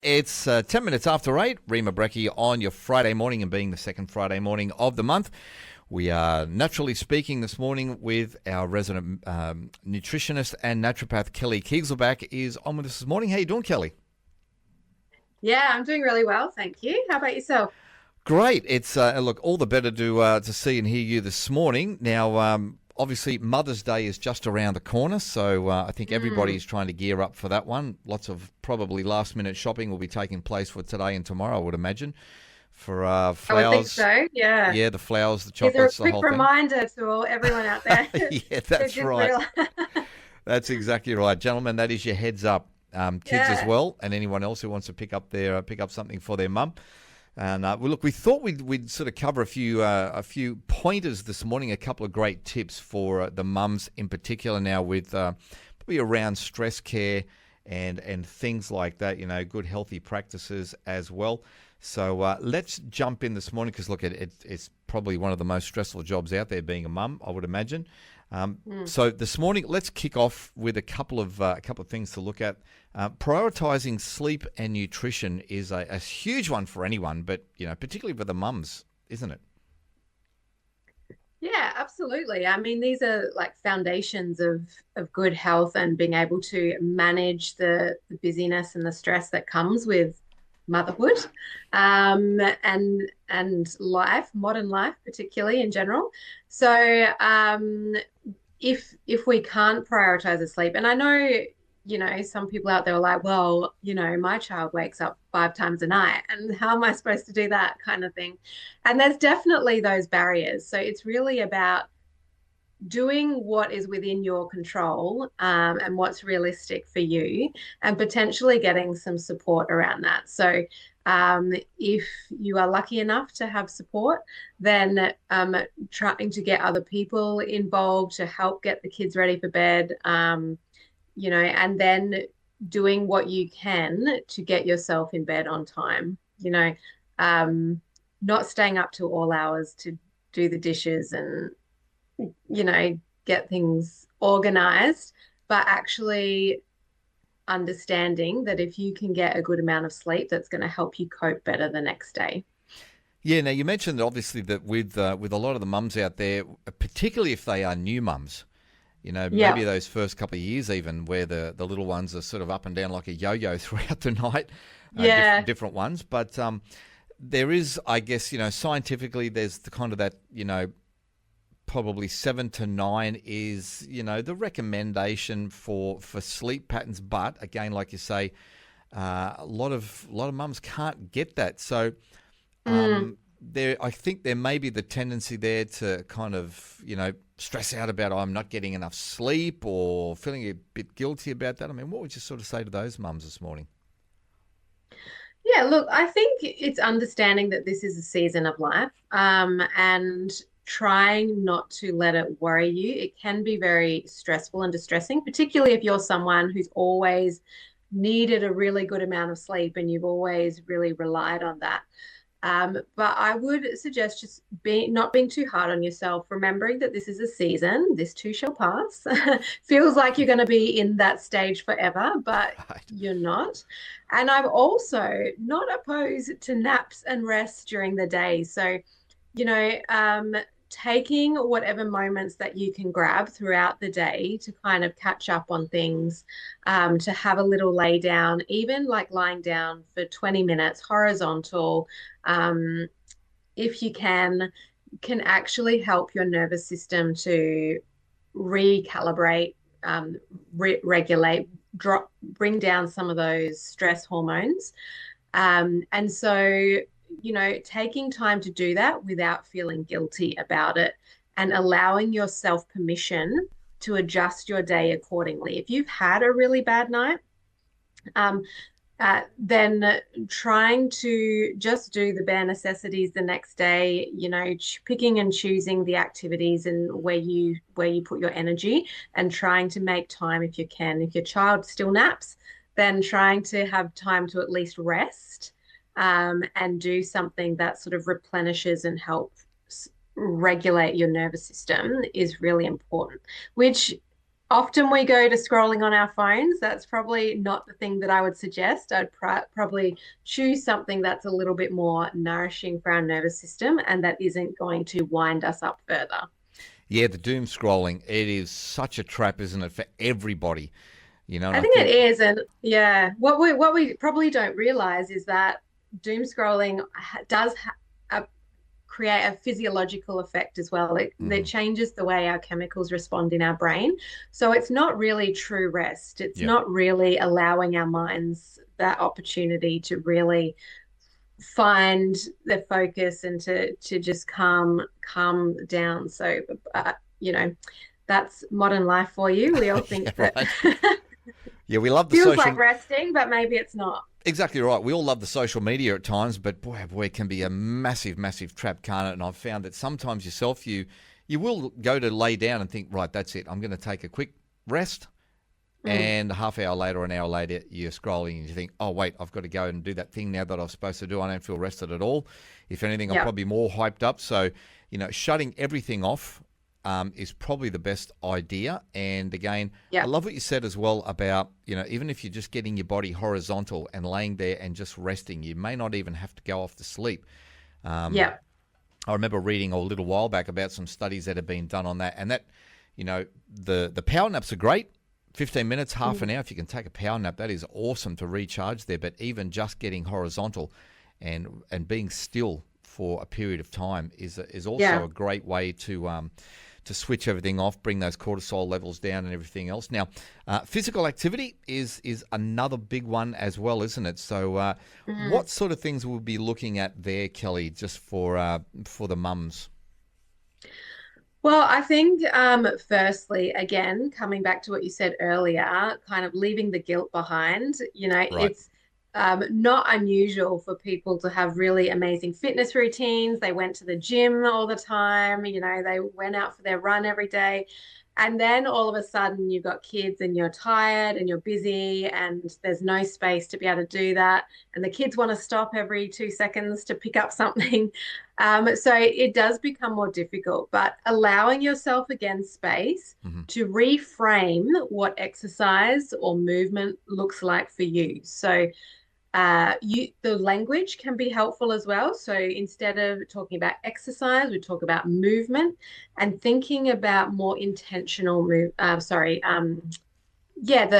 It's 10 minutes after 8. Rima Breckie on your Friday morning, and being the second Friday morning of the month, we are naturally speaking this morning with our resident nutritionist and naturopath, Kelli Kieselbach, is on with us this morning. How you doing, Kelli? Yeah, I'm doing really well, thank you. How about yourself? Great. It's look, all the better to see and hear you this morning. Now, obviously, Mother's Day is just around the corner, so I think everybody Mm, is trying to gear up for that one. Lots of probably last-minute shopping will be taking place for today and tomorrow, I would imagine, for I would think flowers. so. Yeah. Yeah, the flowers, the Here's a chocolates, the quick whole thing. reminder to everyone out there Yeah, who that's didn't right. realize. That's exactly right, gentlemen. That is your heads up. Kids as Yeah. well, and anyone else who wants to pick up something for their mum. And well, look, we thought we'd sort of cover a few pointers this morning, a couple of great tips for the mums in particular. Now, with probably around stress care and things like that, good healthy practices as well. So let's jump in this morning because look, it's probably one of the most stressful jobs out there, being a mum, I would imagine. Mm. So this morning, let's kick off with a couple of things to look at. Prioritizing sleep and nutrition is a huge one for anyone, but particularly for the mums, isn't it? Yeah, absolutely. I mean, these are like foundations of good health and being able to manage the busyness and the stress that comes with motherhood, and life, modern life, particularly in general. So, if we can't prioritize the sleep, and I know, some people out there are like, well, my child wakes up 5 times a night, and how am I supposed to do that kind of thing? And there's definitely those barriers. So it's really about doing what is within your control, and what's realistic for you, and potentially getting some support around that. So, if you are lucky enough to have support, then trying to get other people involved to help get the kids ready for bed, and then doing what you can to get yourself in bed on time, um, not staying up till all hours to do the dishes and get things organized, but actually understanding that if you can get a good amount of sleep, that's going to help you cope better the next day. Yeah. Now you mentioned obviously that with a lot of the mums out there, particularly if they are new mums, maybe Yeah. those first couple of years even where the little ones are sort of up and down like a yo-yo throughout the night, Yeah. different ones, but there is, I guess, scientifically, there's the kind of that, probably 7 to 9 is the recommendation for sleep patterns. But again, like you say, a lot of mums can't get that. So Mm. there, I think there may be the tendency there to kind of stress out about, I'm not getting enough sleep, or feeling a bit guilty about that. I mean, what would you sort of say to those mums this morning? Yeah, look, I think it's understanding that this is a season of life, and trying not to let it worry you. It can be very stressful and distressing, particularly if you're someone who's always needed a really good amount of sleep and you've always really relied on that. But I would suggest just not being too hard on yourself, remembering that this is a season, this too shall pass. Feels like you're going to be in that stage forever, but Right. you're not. And I'm also not opposed to naps and rest during the day. So, you know, um, taking whatever moments that you can grab throughout the day to kind of catch up on things, to have a little lay down, even like lying down for 20 minutes horizontal, um, if you can actually help your nervous system to recalibrate, regulate, drop, bring down some of those stress hormones. And so, taking time to do that without feeling guilty about it, and allowing yourself permission to adjust your day accordingly. If you've had a really bad night, um, then trying to just do the bare necessities the next day, picking and choosing the activities and where you put your energy, and trying to make time if you can. If your child still naps, then trying to have time to at least rest, and do something that sort of replenishes and helps regulate your nervous system is really important, which Often we go to scrolling on our phones. That's probably not the thing that I would suggest. I'd probably choose something that's a little bit more nourishing for our nervous system and that isn't going to wind us up further. Yeah, the doom scrolling, it is such a trap, isn't it, for everybody? And I I think it think, is, and yeah, what we probably don't realize is that doom scrolling does create a physiological effect as well. It mhm, changes the way our chemicals respond in our brain. So it's not really true rest. It's yeah, not really allowing our minds that opportunity to really find the focus and to just calm down. So you know, that's modern life for you. We all yeah, think that right. Yeah, we love the feels like social. resting, but maybe it's not. Exactly right. We all love the social media at times, but boy, oh boy, it can be a massive, massive trap, can't it? And I've found that sometimes yourself, you will go to lay down and think, right, that's it. I'm going to take a quick rest, Mm, and a half hour later, an hour later, you're scrolling and you think, oh wait, I've got to go and do that thing now that I was supposed to do. I don't feel rested at all. If anything, I'm yeah. probably more hyped up. So, shutting everything off is probably the best idea. And again, I Yeah. love what you said as well about, even if you're just getting your body horizontal and laying there and just resting, you may not even have to go off to sleep. Um, Yeah. I remember reading a little while back about some studies that have been done on that, and that, the power naps are great. 15 minutes, half Mm, an hour. If you can take a power nap, that is awesome to recharge there. But even just getting horizontal and being still for a period of time is also yeah. a great way to switch everything off, bring those cortisol levels down, and everything else. Now, physical activity is another big one as well, isn't it? So, Mm. what sort of things we'll be looking at there, Kelly, just for the mums? Well, I think firstly, again, coming back to what you said earlier, kind of leaving the guilt behind, Right. it's not unusual for people to have really amazing fitness routines. They went to the gym all the time, they went out for their run every day. And then all of a sudden you've got kids and you're tired and you're busy and there's no space to be able to do that. And the kids want to stop every 2 seconds to pick up something. So it does become more difficult, but allowing yourself again space Hmm. to reframe what exercise or movement looks like for you. So the language can be helpful as well. So instead of talking about exercise, we talk about movement and thinking about more intentional move. Sorry, yeah,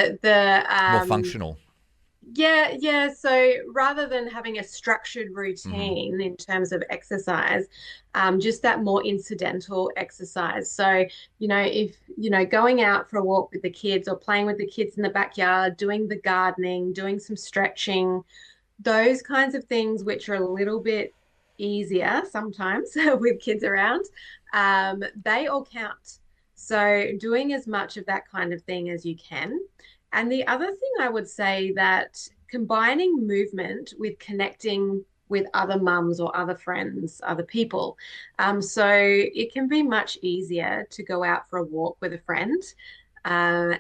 More functional. yeah. So rather than having a structured Hmm. routine in terms of exercise, just that more incidental exercise. So, if, going out for a walk with the kids or playing with the kids in the backyard, doing the gardening, doing some stretching, those kinds of things, which are a little bit easier sometimes with kids around, they all count. So doing as much of that kind of thing as you can. And the other thing I would say that combining movement with connecting with other mums or other friends, other people. So it can be much easier to go out for a walk with a friend. And,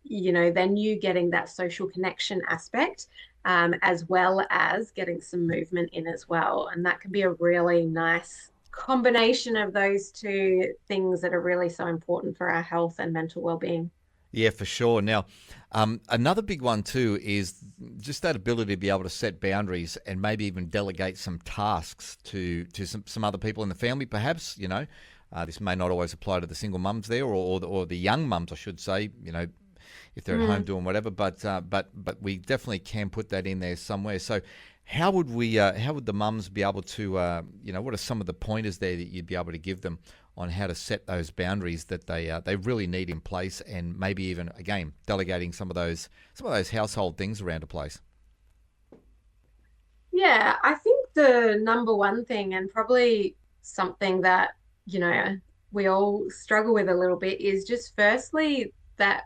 then you getting that social connection aspect, as well as getting some movement in as well. And that can be a really nice combination of those two things that are really so important for our health and mental well-being. Yeah, for sure. Now, another big one too is just that ability to be able to set boundaries and maybe even delegate some tasks to some other people in the family. Perhaps this may not always apply to the single mums there, or the young mums, I should say. If they're at home Mm. doing whatever. But we definitely can put that in there somewhere. So, how would we? How would the mums be able to? What are some of the pointers there that you'd be able to give them on how to set those boundaries that they really need in place, and maybe even again delegating some of those household things around a place. Yeah, I think the number one thing, and probably something that, you know, we all struggle with a little bit, is just firstly that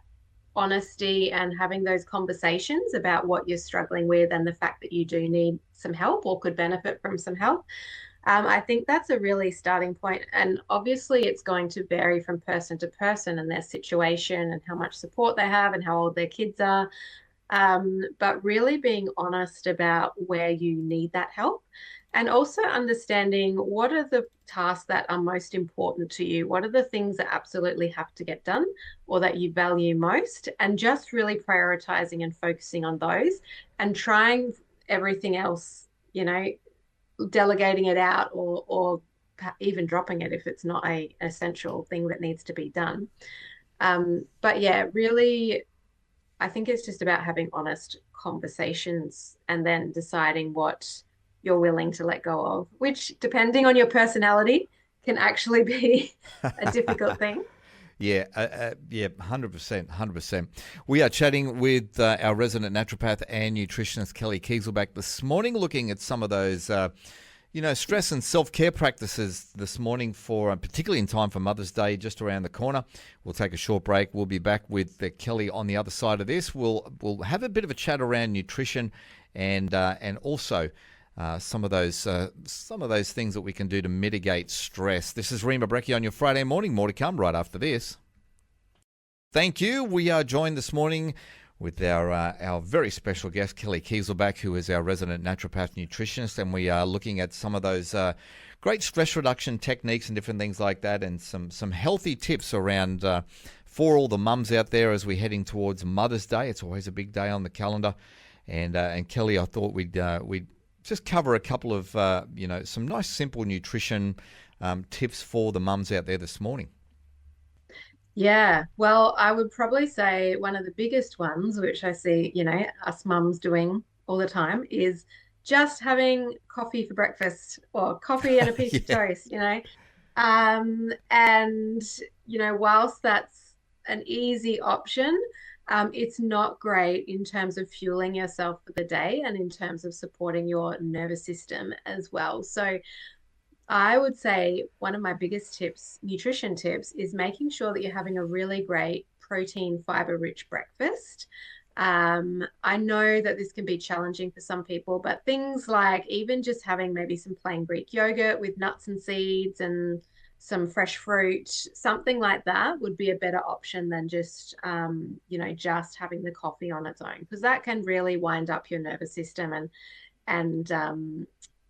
honesty and having those conversations about what you're struggling with and the fact that you do need some help or could benefit from some help. I think that's a really starting point. And obviously, it's going to vary from person to person and their situation and how much support they have and how old their kids are. but really being honest about where you need that help. And also understanding what are the tasks that are most important to you? What are the things that absolutely have to get done or that you value most? And just really prioritizing and focusing on those and trying everything else, delegating it out or even dropping it if it's not a essential thing that needs to be done. But yeah, really, I think it's just about having honest conversations and then deciding what you're willing to let go of, which, depending on your personality, can actually be a difficult thing. Yeah, 100%, 100%. We are chatting with our resident naturopath and nutritionist, Kelli Kieselbach, this morning, looking at some of those, stress and self-care practices this morning for, particularly in time for Mother's Day, just around the corner. We'll take a short break. We'll be back with Kelli on the other side of this. We'll have a bit of a chat around nutrition and also some of those things that we can do to mitigate stress. This is Rima Brecchi on your Friday morning. More to come right after this. Thank you. We are joined this morning with our very special guest, Kelli Kieselbach, who is our resident naturopath nutritionist, and we are looking at some of those great stress reduction techniques and different things like that, and some healthy tips around for all the mums out there as we're heading towards Mother's Day. It's always a big day on the calendar, and Kelli, I thought we'd just cover a couple of some nice simple nutrition tips for the mums out there this morning. Yeah, well, I would probably say one of the biggest ones, which I see, us mums doing all the time, is just having coffee for breakfast or coffee and a piece of toast, And, whilst that's an easy option, it's not great in terms of fueling yourself for the day and in terms of supporting your nervous system as well. So I would say one of my biggest tips, nutrition tips, is making sure that you're having a really great protein, fiber-rich breakfast. I know that this can be challenging for some people, but things like even just having maybe some plain Greek yogurt with nuts and seeds and some fresh fruit, something like that would be a better option than just, just having the coffee on its own, because that can really wind up your nervous system and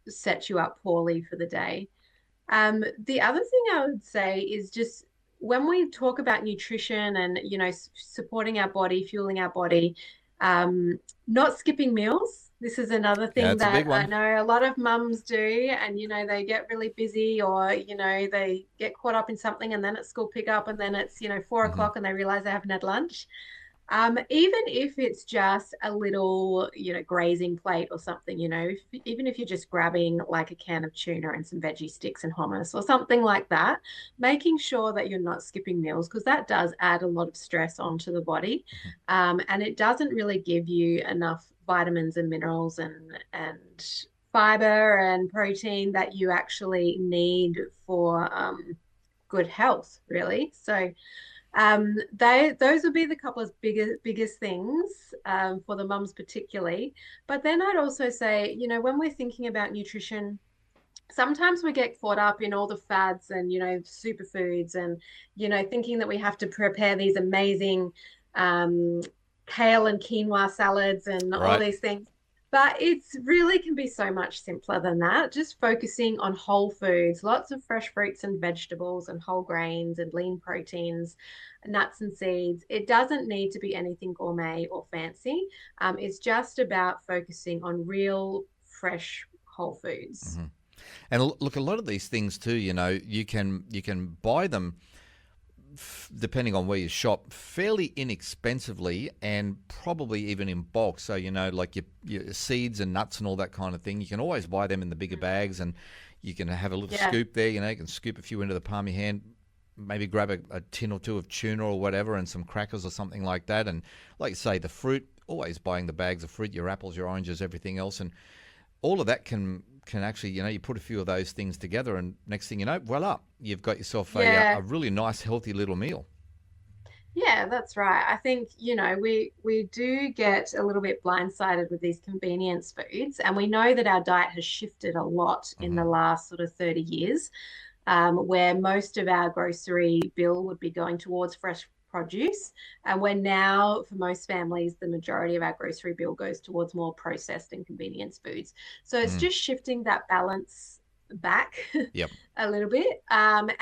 set you up poorly for the day. The other thing I would say is just when we talk about nutrition and, supporting our body, fueling our body, not skipping meals. This is another thing that I know a lot of mums do, and, they get really busy or, they get caught up in something and then it's school pickup and then it's, 4 o'clock and they realize they haven't had lunch. Even if it's just a little, grazing plate or something, even if you're just grabbing like a can of tuna and some veggie sticks and hummus or something like that, making sure that you're not skipping meals, because that does add a lot of stress onto the body. And it doesn't really give you enough vitamins and minerals and fiber and protein that you actually need for good health, really. So those would be the couple of biggest things for the mums particularly. But then I'd also say, when we're thinking about nutrition, sometimes we get caught up in all the fads and, superfoods and, thinking that we have to prepare these amazing kale and quinoa salads and all these things. But it's really can be so much simpler than that. Just focusing on whole foods, lots of fresh fruits and vegetables and whole grains and lean proteins, nuts and seeds. It doesn't need to be anything gourmet or fancy. It's just about focusing on real, fresh, whole foods. Mm-hmm. And look, a lot of these things too, you can buy them depending on where you shop, fairly inexpensively and probably even in bulk. So, like your seeds and nuts and all that kind of thing, you can always buy them in the bigger bags and you can have a little scoop there. You can scoop a few into the palm of your hand, maybe grab a tin or two of tuna or whatever and some crackers or something like that. And like you say, the fruit, always buying the bags of fruit, your apples, your oranges, everything else. And all of that can actually, you put a few of those things together and next thing you know, voila, you've got yourself a really nice, healthy little meal. Yeah, that's right. I think, we do get a little bit blindsided with these convenience foods, and we know that our diet has shifted a lot in the last sort of 30 years, where most of our grocery bill would be going towards fresh produce. And we're now, for most families, the majority of our grocery bill goes towards more processed and convenience foods. So it's just shifting that balance back Yep. a little bit, and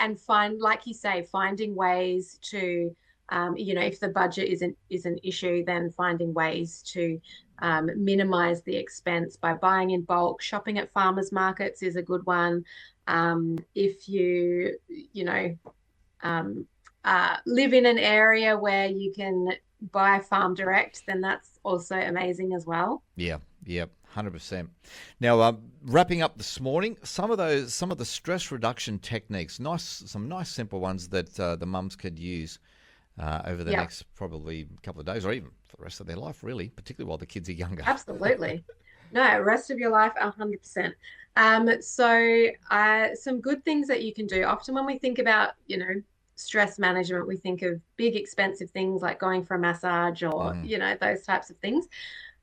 like you say, finding ways to, if the budget is an issue, then finding ways to minimize the expense by buying in bulk. Shopping at farmers markets is a good one. If live in an area where you can buy farm direct, then that's also amazing as well. Yeah, 100%. Now, wrapping up this morning, some of the stress reduction techniques, some nice simple ones that the mums could use over the next probably couple of days, or even for the rest of their life, really, particularly while the kids are younger. Absolutely. No, rest of your life, 100%. Some good things that you can do. Often when we think about, stress management, we think of big, expensive things like going for a massage or, those types of things.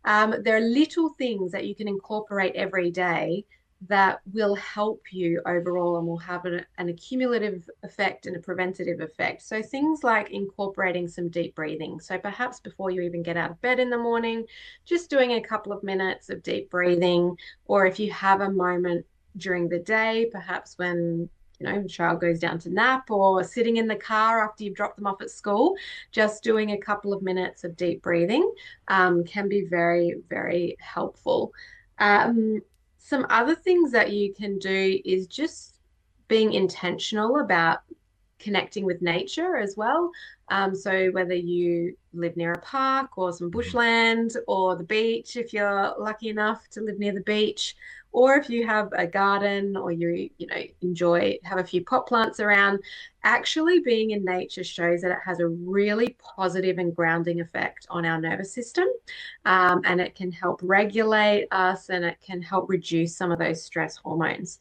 There are little things that you can incorporate every day that will help you overall and will have an accumulative effect and a preventative effect. So things like incorporating some deep breathing. So perhaps before you even get out of bed in the morning, just doing a couple of minutes of deep breathing, or if you have a moment during the day, perhaps when the child goes down to nap, or sitting in the car after you've dropped them off at school, just doing a couple of minutes of deep breathing can be very, very helpful. Some other things that you can do is just being intentional about connecting with nature as well. So whether you live near a park or some bushland or the beach, if you're lucky enough to live near the beach, or if you have a garden or you have a few pot plants around, actually being in nature shows that it has a really positive and grounding effect on our nervous system. And it can help regulate us, and it can help reduce some of those stress hormones.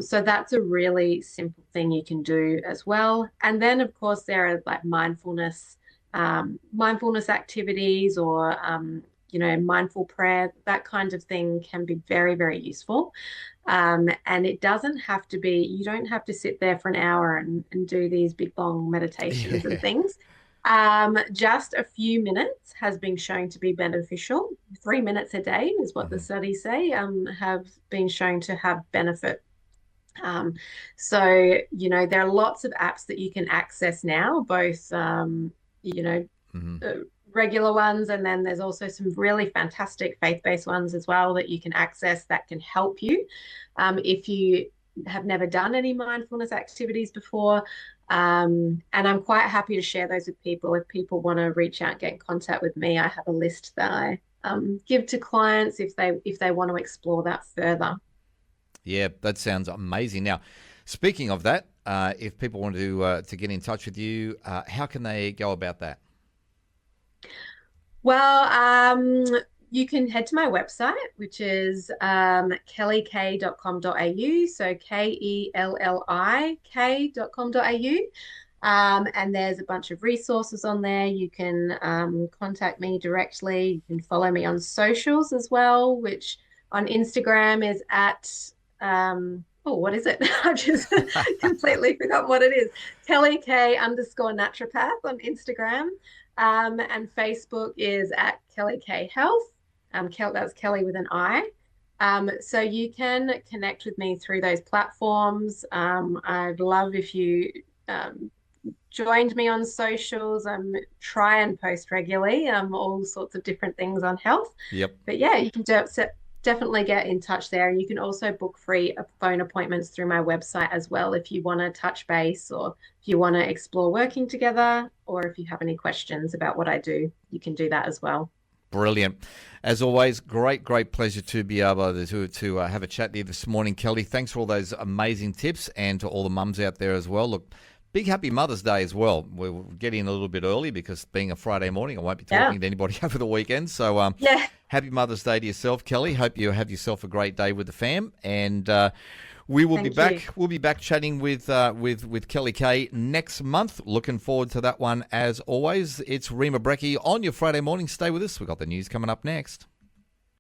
So that's a really simple thing you can do as well. And then, of course, there are like mindfulness activities, or mindful prayer. That kind of thing can be very, very useful. And it doesn't have to be, you don't have to sit there for an hour and do these big long meditations and things. Just a few minutes has been shown to be beneficial. 3 minutes a day is what the studies say, have been shown to have benefit. So there are lots of apps that you can access now, both regular ones, and then there's also some really fantastic faith-based ones as well that you can access that can help you if you have never done any mindfulness activities before. And I'm quite happy to share those with people. If people want to reach out and get in contact with me, I have a list that I give to clients if they want to explore that further. Yeah, that sounds amazing. Now, speaking of that, if people want to get in touch with you, how can they go about that? Well, you can head to my website, which is kellik.com.au, so kellik.com.au. And there's a bunch of resources on there. You can contact me directly. You can follow me on socials as well, which on Instagram is at what is it? I've just completely forgotten what it is. Kelli_Naturopath on Instagram. And Facebook is at Kelli K Health. That's Kelli with an I. So you can connect with me through those platforms. I'd love if you joined me on socials. Try and post regularly, all sorts of different things on health. Yep. But yeah, you can definitely get in touch there. And you can also book free phone appointments through my website as well if you want to touch base, or if you want to explore working together, or if you have any questions about what I do, you can do that as well. Brilliant. As always, great pleasure to be able to have a chat with you this morning, Kelli. Thanks for all those amazing tips, and to all the mums out there as well. Look, big happy Mother's Day as well. We're getting a little bit early because being a Friday morning, I won't be talking to anybody over the weekend. So happy Mother's Day to yourself, Kelli. Hope you have yourself a great day with the fam. And we will be back. We'll be back chatting with Kelli K next month. Looking forward to that one as always. It's Rima Brecky on your Friday morning. Stay with us. We've got the news coming up next.